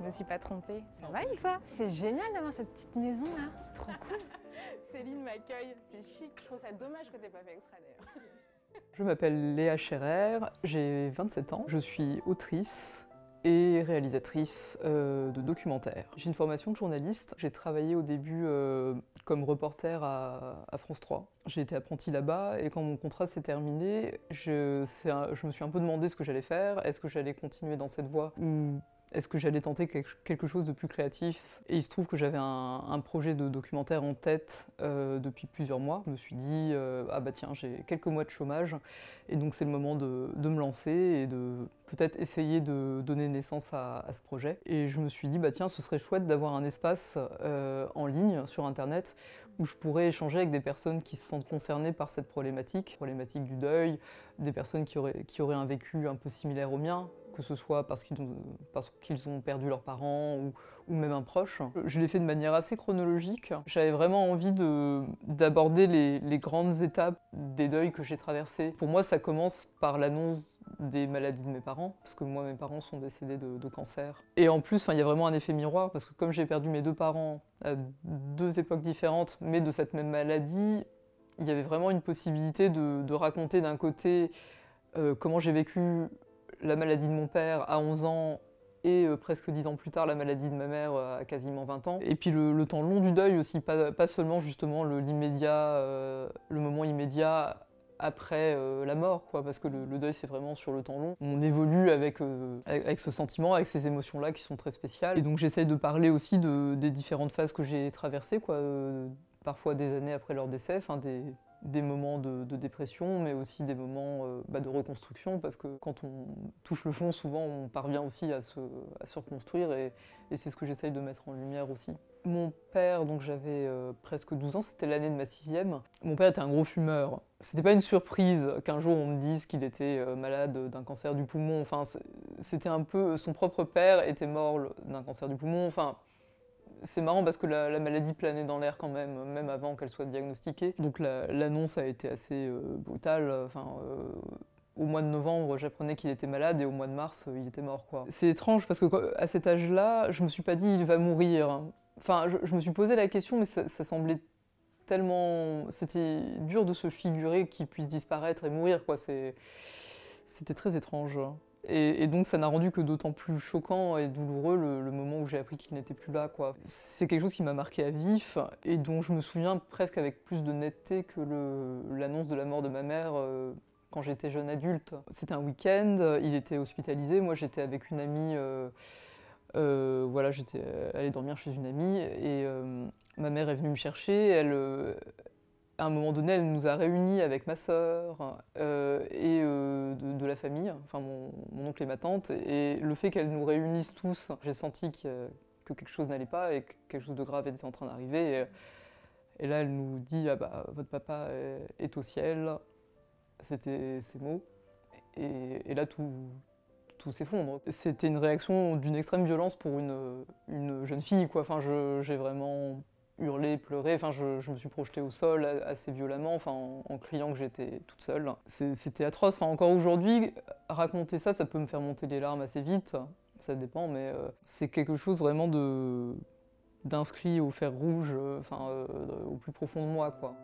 Je me suis pas trompée. Ça va et toi? C'est génial d'avoir cette petite maison là, c'est trop cool. Céline m'accueille, c'est chic. Je trouve ça dommage que t'aies pas fait exprès d'ailleurs. Je m'appelle Léa Scherer, j'ai 27 ans, je suis autrice et réalisatrice de documentaires. J'ai une formation de journaliste, j'ai travaillé au début comme reporter à France 3. J'ai été apprentie là-bas et quand mon contrat s'est terminé, je me suis un peu demandé ce que j'allais faire. Est-ce que j'allais continuer dans cette voie ou est-ce que j'allais tenter quelque chose de plus créatif? Et il se trouve que j'avais un projet de documentaire en tête depuis plusieurs mois. Je me suis dit, ah bah tiens, j'ai quelques mois de chômage, et donc c'est le moment de me lancer et de peut-être essayer de donner naissance à ce projet. Et je me suis dit, bah tiens, ce serait chouette d'avoir un espace en ligne sur Internet où je pourrais échanger avec des personnes qui se sentent concernées par cette problématique du deuil, des personnes qui auraient un vécu un peu similaire au mien, que ce soit parce qu'ils ont perdu leurs parents ou même un proche. Je l'ai fait de manière assez chronologique. J'avais vraiment envie d'aborder les grandes étapes des deuils que j'ai traversés. Pour moi, ça commence par l'annonce des maladies de mes parents, parce que moi, mes parents sont décédés de cancer. Et en plus, il y a vraiment un effet miroir, parce que comme j'ai perdu mes deux parents à deux époques différentes, mais de cette même maladie, il y avait vraiment une possibilité de raconter d'un côté comment j'ai vécu la maladie de mon père à 11 ans et presque 10 ans plus tard la maladie de ma mère à quasiment 20 ans. Et puis le temps long du deuil aussi, pas seulement justement l'immédiat, le moment immédiat après la mort, quoi, parce que le deuil c'est vraiment sur le temps long. On évolue avec ce sentiment, avec ces émotions-là qui sont très spéciales. Et donc j'essaye de parler aussi des différentes phases que j'ai traversées, quoi, parfois des années après leur décès, des moments de dépression, mais aussi des moments de reconstruction, parce que quand on touche le fond, souvent on parvient aussi à se reconstruire, et c'est ce que j'essaye de mettre en lumière aussi. Mon père, donc j'avais presque 12 ans, c'était l'année de ma 6e. Mon père était un gros fumeur. C'était pas une surprise qu'un jour on me dise qu'il était malade d'un cancer du poumon. Enfin, c'était un peu... Son propre père était mort d'un cancer du poumon. Enfin, c'est marrant parce que la maladie planait dans l'air quand même avant qu'elle soit diagnostiquée. Donc l'annonce a été assez brutale. Au mois de novembre, j'apprenais qu'il était malade et au mois de mars, il était mort, quoi. C'est étrange parce que à cet âge-là, je me suis pas dit il va mourir. Enfin, je me suis posé la question, mais ça semblait tellement... C'était dur de se figurer qu'il puisse disparaître et mourir, quoi. C'était très étrange. Et donc ça n'a rendu que d'autant plus choquant et douloureux le moment où j'ai appris qu'il n'était plus là, quoi. C'est quelque chose qui m'a marqué à vif et dont je me souviens presque avec plus de netteté que l'annonce de la mort de ma mère quand j'étais jeune adulte. C'était un week-end, il était hospitalisé, moi j'étais avec une amie, voilà, j'étais allée dormir chez une amie et ma mère est venue me chercher, à un moment donné, elle nous a réunis avec ma sœur et de la famille, enfin mon oncle et ma tante. Et le fait qu'elle nous réunisse tous, j'ai senti que quelque chose n'allait pas et que quelque chose de grave était en train d'arriver. Et là, elle nous dit « Ah bah, votre papa est au ciel ». C'était ces mots. Et là, tout s'effondre. C'était une réaction d'une extrême violence pour une jeune fille, quoi. Enfin, j'ai vraiment hurlé, pleuré, enfin, je me suis projetée au sol assez violemment, enfin, en criant que j'étais toute seule. C'était atroce. Enfin, encore aujourd'hui, raconter ça, ça peut me faire monter les larmes assez vite, ça dépend, mais c'est quelque chose vraiment d'inscrit au fer rouge, au plus profond de moi, quoi.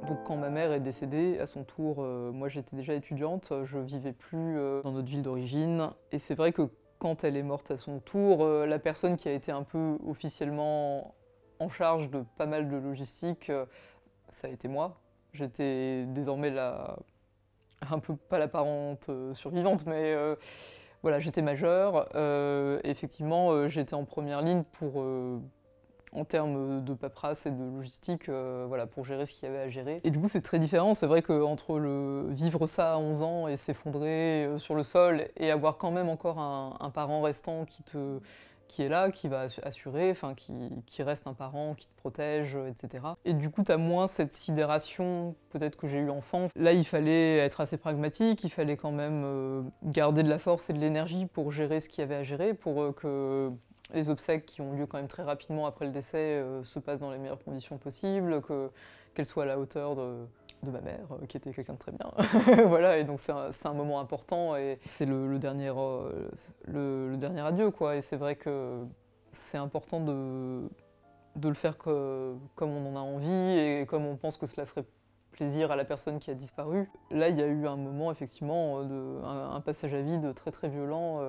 Donc quand ma mère est décédée, à son tour, moi j'étais déjà étudiante, je vivais plus dans notre ville d'origine. Et c'est vrai que quand elle est morte à son tour, la personne qui a été un peu officiellement en charge de pas mal de logistique, ça a été moi. J'étais désormais un peu pas la parente survivante, mais voilà, j'étais majeure. Et effectivement, j'étais en première ligne en termes de paperasse et de logistique, voilà, pour gérer ce qu'il y avait à gérer. Et du coup, c'est très différent. C'est vrai qu'entre vivre ça à 11 ans et s'effondrer sur le sol et avoir quand même encore un parent restant qui est là, qui va assurer, qui reste un parent, qui te protège, etc. Et du coup, tu as moins cette sidération, peut-être que j'ai eu enfant. Là, il fallait être assez pragmatique, il fallait quand même garder de la force et de l'énergie pour gérer ce qu'il y avait à gérer, pour que les obsèques qui ont lieu quand même très rapidement après le décès se passent dans les meilleures conditions possibles, qu'elles soient à la hauteur de ma mère, qui était quelqu'un de très bien. Voilà, et donc c'est un moment important et c'est le dernier adieu, quoi. Et c'est vrai que c'est important de le faire comme on en a envie et comme on pense que cela ferait plaisir à la personne qui a disparu. Là, il y a eu un moment, effectivement, un passage à vide très très violent.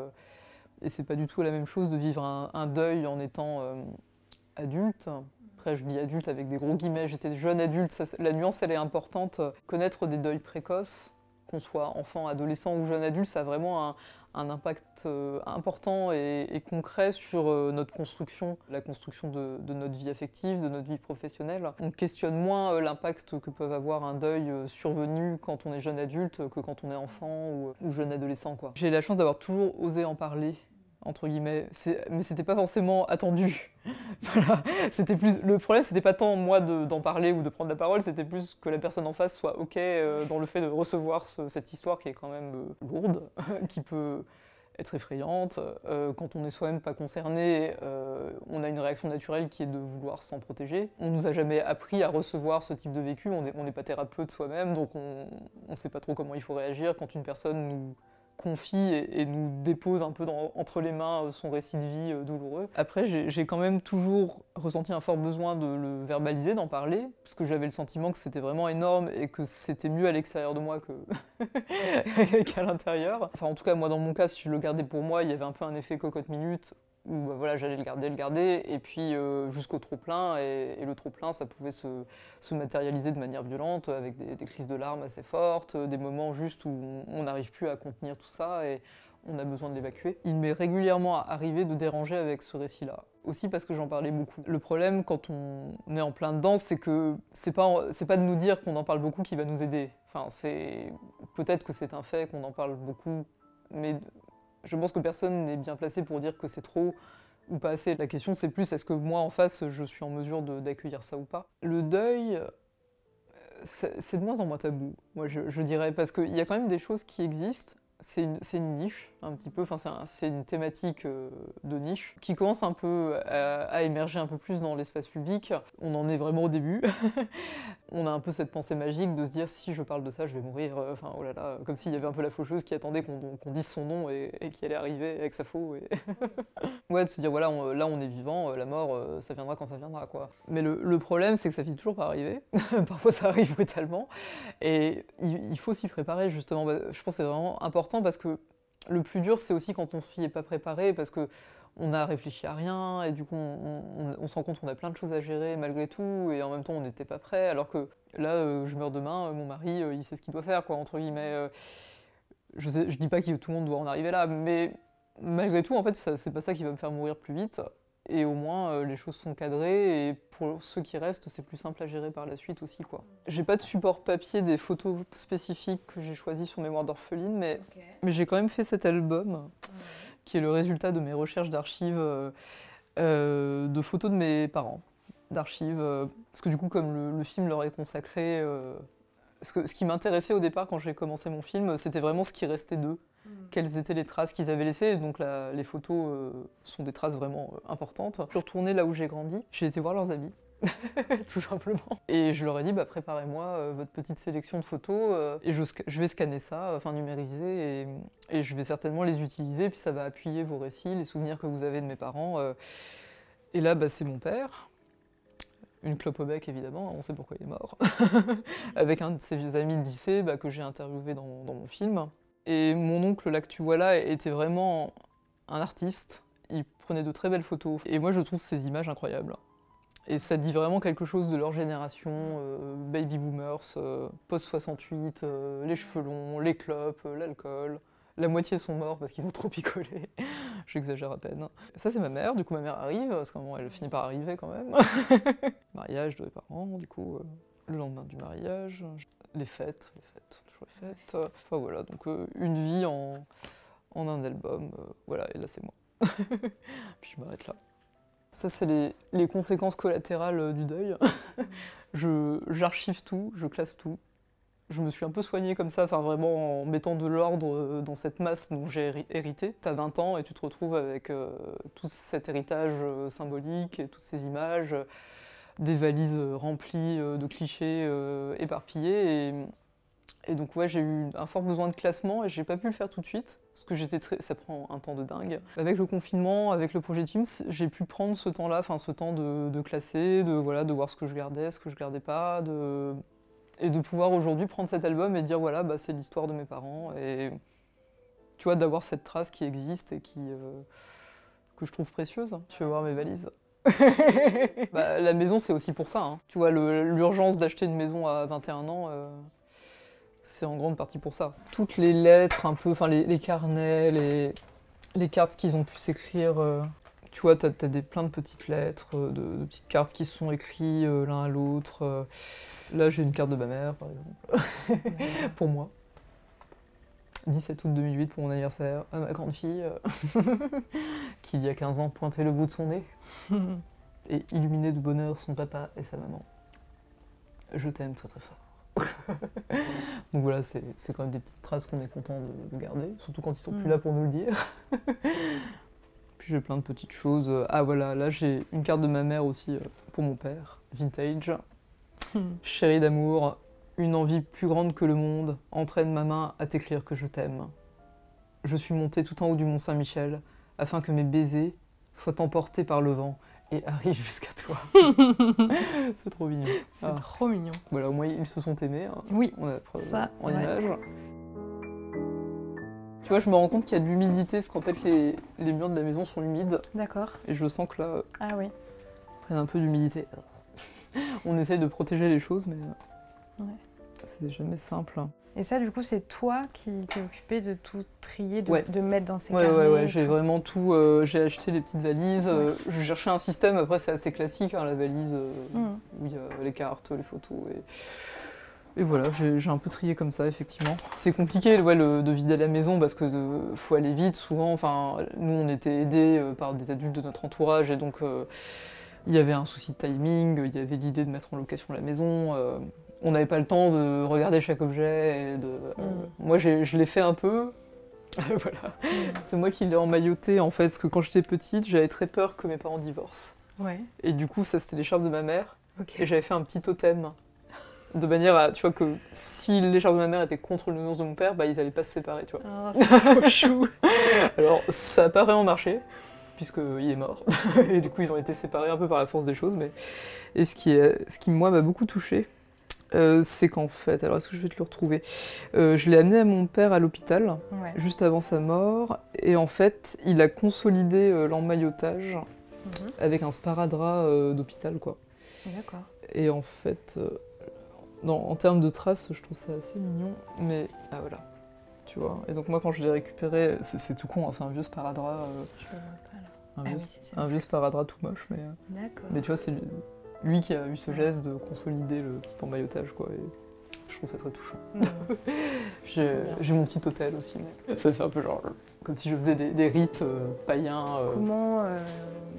Et c'est pas du tout la même chose de vivre un deuil en étant adulte. Après, je dis adulte avec des gros guillemets, j'étais jeune adulte, la nuance elle est importante. Connaître des deuils précoces, qu'on soit enfant, adolescent ou jeune adulte, ça a vraiment un impact important et concret sur notre construction, la construction de notre vie affective, de notre vie professionnelle. On questionne moins l'impact que peut avoir un deuil survenu quand on est jeune adulte que quand on est enfant ou jeune adolescent, quoi. J'ai la chance d'avoir toujours osé en parler, entre guillemets, mais c'était pas forcément attendu. Voilà. Le problème, c'était pas tant moi d'en parler ou de prendre la parole, c'était plus que la personne en face soit ok dans le fait de recevoir cette histoire qui est quand même lourde, qui peut être effrayante. Quand on est soi-même pas concerné, on a une réaction naturelle qui est de vouloir s'en protéger. On nous a jamais appris à recevoir ce type de vécu, on n'est pas thérapeute soi-même, donc on sait pas trop comment il faut réagir quand une personne nous confie et nous dépose un peu entre les mains son récit de vie douloureux. Après, j'ai quand même toujours ressenti un fort besoin de le verbaliser, d'en parler, parce que j'avais le sentiment que c'était vraiment énorme et que c'était mieux à l'extérieur de moi qu'à l'intérieur. Enfin, en tout cas, moi, dans mon cas, si je le gardais pour moi, il y avait un peu un effet cocotte-minute, où voilà, j'allais le garder, et puis jusqu'au trop-plein, et le trop-plein, ça pouvait se matérialiser de manière violente, avec des crises de larmes assez fortes, des moments juste où on n'arrive plus à contenir tout ça, et on a besoin de l'évacuer. Il m'est régulièrement arrivé de déranger avec ce récit-là, aussi parce que j'en parlais beaucoup. Le problème, quand on est en plein dedans, c'est que c'est pas de nous dire qu'on en parle beaucoup qui va nous aider. Enfin, peut-être que c'est un fait qu'on en parle beaucoup, mais je pense que personne n'est bien placé pour dire que c'est trop ou pas assez. La question, c'est plus est-ce que moi, en face, je suis en mesure d'accueillir ça ou pas. Le deuil, c'est de moins en moins tabou, moi, je dirais, parce qu'il y a quand même des choses qui existent. C'est une niche, un petit peu, enfin c'est une thématique de niche qui commence un peu à émerger un peu plus dans l'espace public. On en est vraiment au début. On a un peu cette pensée magique de se dire si je parle de ça, je vais mourir. Enfin, oh là là, comme s'il y avait un peu la faucheuse qui attendait qu'on dise son nom et qui allait arriver avec sa faux. Ouais, de se dire voilà, là on est vivant, la mort, ça viendra quand ça viendra, quoi. Mais le problème, c'est que ça finit toujours par arriver. Parfois ça arrive brutalement. Et il faut s'y préparer, justement. Je pense que c'est vraiment important parce que le plus dur, c'est aussi quand on s'y est pas préparé, parce que on a réfléchi à rien et du coup on se rend compte qu'on a plein de choses à gérer malgré tout et en même temps on n'était pas prêt, alors que là je meurs demain, mon mari il sait ce qu'il doit faire, quoi, entre guillemets. Je dis pas que tout le monde doit en arriver là, mais malgré tout en fait c'est pas ça qui va me faire mourir plus vite. Et au moins, les choses sont cadrées, et pour ceux qui restent, c'est plus simple à gérer par la suite aussi, quoi. J'ai pas de support papier des photos spécifiques que j'ai choisies sur Mémoire d'orpheline, mais j'ai quand même fait cet album, qui est le résultat de mes recherches d'archives, de photos de mes parents, d'archives. Parce que du coup, comme le film leur est consacré, ce qui m'intéressait au départ quand j'ai commencé mon film, c'était vraiment ce qui restait d'eux. Quelles étaient les traces qu'ils avaient laissées, donc les photos sont des traces vraiment importantes. Je suis retournée là où j'ai grandi, j'ai été voir leurs amis, tout simplement. Et je leur ai dit, préparez-moi votre petite sélection de photos, et je vais scanner ça, enfin numériser, et je vais certainement les utiliser, puis ça va appuyer vos récits, les souvenirs que vous avez de mes parents. Et là, c'est mon père. Une clope au bec, évidemment, on sait pourquoi il est mort. Avec un de ses vieux amis de lycée que j'ai interviewé dans mon film. Et mon oncle, là que tu vois là, était vraiment un artiste. Il prenait de très belles photos. Et moi, je trouve ces images incroyables. Et ça dit vraiment quelque chose de leur génération, baby boomers, post-68, les cheveux longs, les clopes, l'alcool. La moitié sont morts parce qu'ils ont trop picolé. J'exagère à peine. Ça, c'est ma mère. Du coup, ma mère arrive, parce qu'à un moment, elle finit par arriver quand même. Mariage de mes parents, du coup, le lendemain du mariage. Les fêtes, toujours les fêtes. Enfin voilà, donc une vie en un album. Voilà, et là, c'est moi. Puis je m'arrête là. Ça, c'est les conséquences collatérales du deuil. J'archive tout, je classe tout. Je me suis un peu soignée comme ça, enfin vraiment en mettant de l'ordre dans cette masse dont j'ai hérité. T'as 20 ans et tu te retrouves avec tout cet héritage symbolique et toutes ces images. des valises remplies de clichés éparpillés. Et donc ouais, j'ai eu un fort besoin de classement et j'ai pas pu le faire tout de suite parce que ça prend un temps de dingue. Avec le confinement, avec le projet Teams, j'ai pu prendre ce temps-là, enfin ce temps de classer, de voir ce que je gardais, ce que je gardais pas, et de pouvoir aujourd'hui prendre cet album et dire voilà, c'est l'histoire de mes parents et tu vois, d'avoir cette trace qui existe et que je trouve précieuse. Tu veux voir mes valises? La maison, c'est aussi pour ça. Hein. Tu vois, l'urgence d'acheter une maison à 21 ans, c'est en grande partie pour ça. Toutes les lettres, un peu, enfin les carnets, les cartes qu'ils ont pu s'écrire. Tu vois, t'as plein de petites lettres, de petites cartes qui se sont écrites l'un à l'autre. Là, j'ai une carte de ma mère, par exemple, pour moi. 17 août 2008 pour mon anniversaire, à ma grande fille, qui il y a 15 ans pointait le bout de son nez et illuminait de bonheur son papa et sa maman. Je t'aime très très fort. Donc voilà, c'est quand même des petites traces qu'on est content de garder, surtout quand ils sont plus là pour nous le dire. Puis j'ai plein de petites choses. Ah voilà, là j'ai une carte de ma mère aussi pour mon père, vintage. Chérie d'amour, une envie plus grande que le monde entraîne ma main à t'écrire que je t'aime. Je suis montée tout en haut du Mont Saint-Michel afin que mes baisers soient emportés par le vent et arrivent jusqu'à toi. C'est trop mignon. C'est trop mignon. Voilà, au moins ils se sont aimés. Hein. Oui, on a la preuve ça, en image. Tu vois, je me rends compte qu'il y a de l'humidité, parce qu'en fait les murs de la maison sont humides. D'accord. Et je sens que là, ah oui, prennent un peu d'humidité. On essaye de protéger les choses, mais c'est jamais simple. Et ça, du coup, c'est toi qui t'es occupé de tout trier, de, ouais. de mettre dans ces carnets. Ouais, j'ai vraiment tout. J'ai acheté les petites valises. Je cherchais un système, après c'est assez classique, hein, la valise, où il y a les cartes, les photos. Et voilà, j'ai un peu trié comme ça, effectivement. C'est compliqué de vider la maison parce que faut aller vite, souvent. Enfin, nous, on était aidés par des adultes de notre entourage, et donc il y avait un souci de timing, il y avait l'idée de mettre en location la maison. On n'avait pas le temps de regarder chaque objet. Moi, je l'ai fait un peu. Voilà. C'est moi qui l'ai emmailloté, en fait, parce que quand j'étais petite, j'avais très peur que mes parents divorcent. Ouais. Et du coup, ça, c'était l'écharpe de ma mère. Okay. Et j'avais fait un petit totem. De manière à, tu vois, que si l'écharpe de ma mère était contre le nounours de mon père, ils allaient pas se séparer, tu vois. Oh, c'est trop chou. Alors, ça n'a pas vraiment marché, puisqu'il est mort. Et du coup, ils ont été séparés un peu par la force des choses. Et ce qui moi, m'a beaucoup touchée, c'est qu'en fait, alors est-ce que je vais te le retrouver, je l'ai amené à mon père à l'hôpital, juste avant sa mort, et en fait, il a consolidé l'emmaillotage avec un sparadrap d'hôpital, quoi. D'accord. Et en fait, en termes de traces, je trouve ça assez mignon, mais ah voilà, tu vois. Et donc moi, quand je l'ai récupéré, c'est tout con, hein, c'est un vieux sparadrap. Je le vois pas là. Un vieux sparadrap tout moche, mais tu vois, c'est lui qui a eu ce geste de consolider le petit emmaillotage, quoi. Et je trouve ça très touchant. J'ai mon petit hôtel aussi, mais ça fait un peu genre comme si je faisais des rites païens. Comment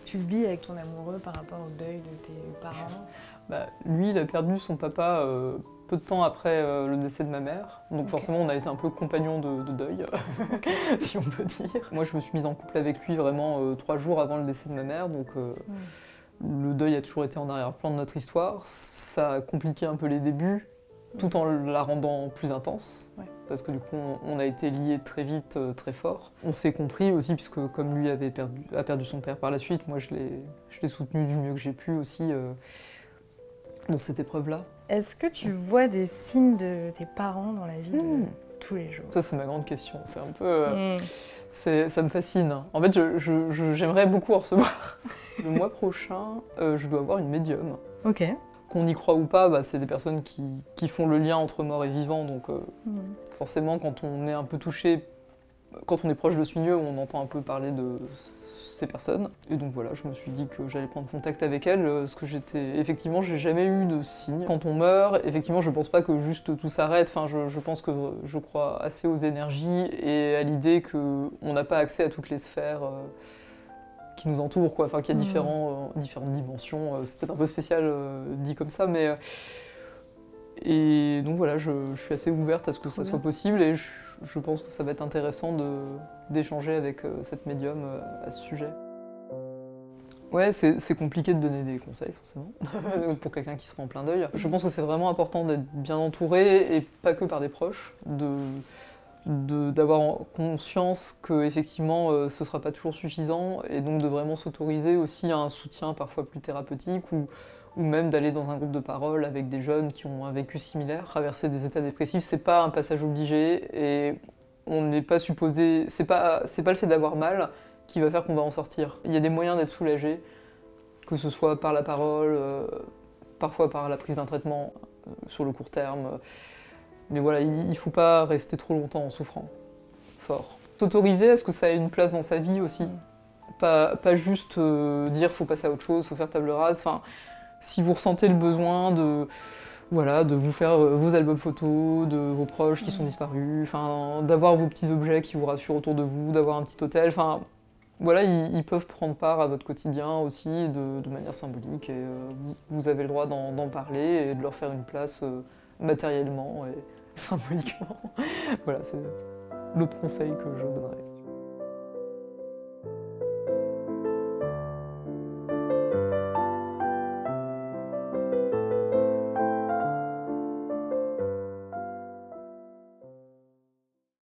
tu le vis avec ton amoureux par rapport au deuil de tes parents? Lui, il a perdu son papa peu de temps après le décès de ma mère. Donc forcément, on a été un peu compagnons de deuil, si on peut dire. Moi, je me suis mise en couple avec lui vraiment 3 jours avant le décès de ma mère. Donc le deuil a toujours été en arrière-plan de notre histoire. Ça a compliqué un peu les débuts, tout en la rendant plus intense. Parce que du coup, on a été liés très vite, très fort. On s'est compris aussi, puisque comme lui a perdu son père par la suite, moi je l'ai soutenu du mieux que j'ai pu aussi dans cette épreuve-là. Est-ce que tu vois des signes de tes parents dans la vie de tous les jours? Ça, c'est ma grande question. C'est un peu... ça me fascine. En fait, j'aimerais beaucoup en recevoir. Le mois prochain, je dois avoir une médium. Ok. Qu'on y croit ou pas, c'est des personnes qui font le lien entre mort et vivant. Donc forcément, quand on est un peu touché, quand on est proche de ce milieu, on entend un peu parler de ces personnes. Et donc voilà, je me suis dit que j'allais prendre contact avec elles, parce que effectivement, j'ai jamais eu de signe. Quand on meurt, effectivement, je pense pas que juste tout s'arrête. Enfin, je pense que je crois assez aux énergies et à l'idée qu'on n'a pas accès à toutes les sphères qui nous entourent, quoi. Enfin, qu'il y a différentes dimensions. C'est peut-être un peu spécial dit comme ça, mais... Et donc voilà, je suis assez ouverte à ce que ça soit possible, et je pense que ça va être intéressant d'échanger avec cette médium à ce sujet. Ouais, c'est compliqué de donner des conseils, forcément, pour quelqu'un qui sera en plein deuil. Je pense que c'est vraiment important d'être bien entouré, et pas que par des proches, d'avoir conscience que effectivement ce sera pas toujours suffisant, et donc de vraiment s'autoriser aussi à un soutien parfois plus thérapeutique, ou même d'aller dans un groupe de parole avec des jeunes qui ont un vécu similaire. Traverser des états dépressifs, c'est pas un passage obligé, et on n'est pas supposé... C'est pas le fait d'avoir mal qui va faire qu'on va en sortir. Il y a des moyens d'être soulagé, que ce soit par la parole, parfois par la prise d'un traitement sur le court terme. Mais voilà, il ne faut pas rester trop longtemps en souffrant fort. S'autoriser à ce que ça ait une place dans sa vie aussi. Pas juste dire faut passer à autre chose, faut faire table rase. Enfin, si vous ressentez le besoin de vous faire vos albums photos, de vos proches qui sont disparus, enfin, d'avoir vos petits objets qui vous rassurent autour de vous, d'avoir un petit hôtel, enfin, voilà, ils peuvent prendre part à votre quotidien aussi de manière symbolique, et vous avez le droit d'en parler et de leur faire une place matériellement et symboliquement. Voilà, c'est l'autre conseil que je donnerais.